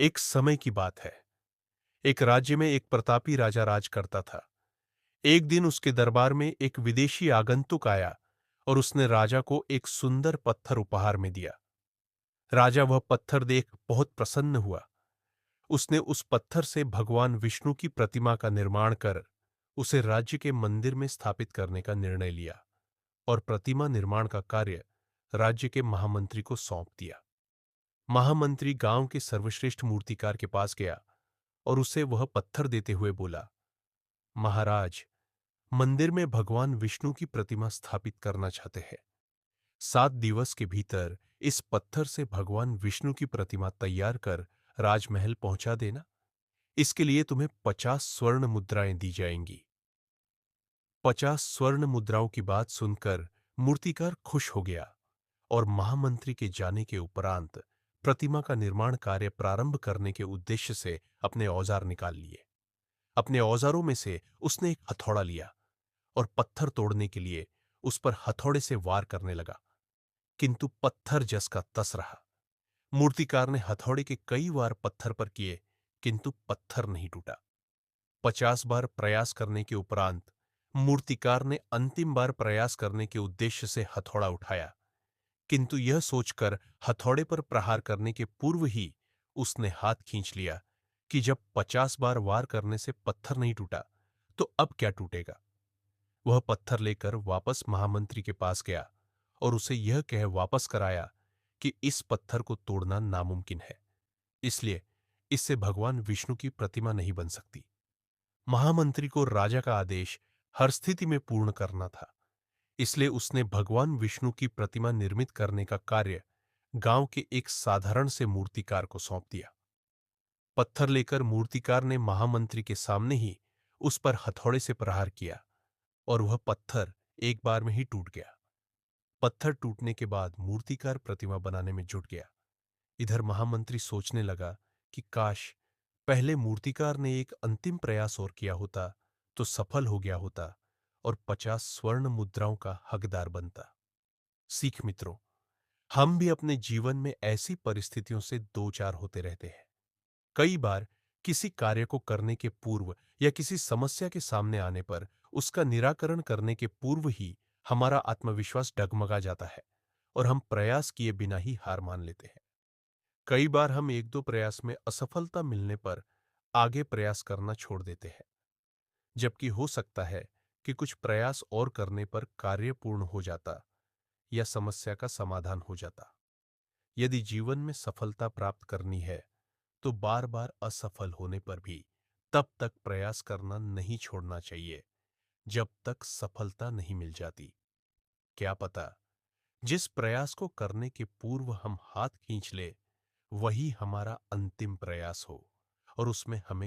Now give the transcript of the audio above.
एक समय की बात है। एक राज्य में एक प्रतापी राजा राज करता था। एक दिन उसके दरबार में एक विदेशी आगंतुक आया और उसने राजा को एक सुंदर पत्थर उपहार में दिया। राजा वह पत्थर देख बहुत प्रसन्न हुआ। उसने उस पत्थर से भगवान विष्णु की प्रतिमा का निर्माण कर उसे राज्य के मंदिर में स्थापित करने का निर्णय लिया और प्रतिमा निर्माण का कार्य राज्य के महामंत्री को सौंप दिया। महामंत्री गांव के सर्वश्रेष्ठ मूर्तिकार के पास गया और उसे वह पत्थर देते हुए बोला, महाराज, मंदिर में भगवान विष्णु की प्रतिमा स्थापित करना चाहते हैं। 7 दिवस के भीतर इस पत्थर से भगवान विष्णु की प्रतिमा तैयार कर राजमहल पहुंचा देना। इसके लिए तुम्हें 50 स्वर्ण मुद्राएं दी जाएंगी। 50 स्वर्ण मुद्राओं की बात सुनकर मूर्तिकार खुश हो गया और महामंत्री के जाने के उपरांत प्रतिमा का निर्माण कार्य प्रारंभ करने के उद्देश्य से अपने औजार निकाल लिए। अपने औजारों में से उसने एक हथौड़ा लिया और पत्थर तोड़ने के लिए उस पर हथौड़े से वार करने लगा, किंतु पत्थर जस का तस रहा। मूर्तिकार ने हथौड़े के कई वार पत्थर पर किए, किंतु पत्थर नहीं टूटा। 50 बार प्रयास करने के उपरांत मूर्तिकार ने अंतिम बार प्रयास करने के उद्देश्य से हथौड़ा उठाया, किंतु यह सोचकर हथौड़े पर प्रहार करने के पूर्व ही उसने हाथ खींच लिया कि जब 50 बार वार करने से पत्थर नहीं टूटा तो अब क्या टूटेगा। वह पत्थर लेकर वापस महामंत्री के पास गया और उसे यह कह वापस कराया कि इस पत्थर को तोड़ना नामुमकिन है, इसलिए इससे भगवान विष्णु की प्रतिमा नहीं बन सकती। महामंत्री को राजा का आदेश हर स्थिति में पूर्ण करना था, इसलिए उसने भगवान विष्णु की प्रतिमा निर्मित करने का कार्य गांव के एक साधारण से मूर्तिकार को सौंप दिया। पत्थर लेकर मूर्तिकार ने महामंत्री के सामने ही उस पर हथौड़े से प्रहार किया और वह पत्थर एक बार में ही टूट गया। पत्थर टूटने के बाद मूर्तिकार प्रतिमा बनाने में जुट गया। इधर महामंत्री सोचने लगा कि काश पहले मूर्तिकार ने एक अंतिम प्रयास और किया होता तो सफल हो गया होता और 50 स्वर्ण मुद्राओं का हकदार बनता। सीख मित्रों, हम भी अपने जीवन में ऐसी परिस्थितियों से दो चार होते रहते हैं। कई बार किसी कार्य को करने के पूर्व या किसी समस्या के सामने आने पर उसका निराकरण करने के पूर्व ही हमारा आत्मविश्वास डगमगा जाता है और हम प्रयास किए बिना ही हार मान लेते हैं। कई बार हम एक दो प्रयास में असफलता मिलने पर आगे प्रयास करना छोड़ देते हैं, जबकि हो सकता है कि कुछ प्रयास और करने पर कार्य पूर्ण हो जाता या समस्या का समाधान हो जाता। यदि जीवन में सफलता प्राप्त करनी है तो बार बार असफल होने पर भी तब तक प्रयास करना नहीं छोड़ना चाहिए जब तक सफलता नहीं मिल जाती। क्या पता जिस प्रयास को करने के पूर्व हम हाथ खींच ले वही हमारा अंतिम प्रयास हो और उसमें हमें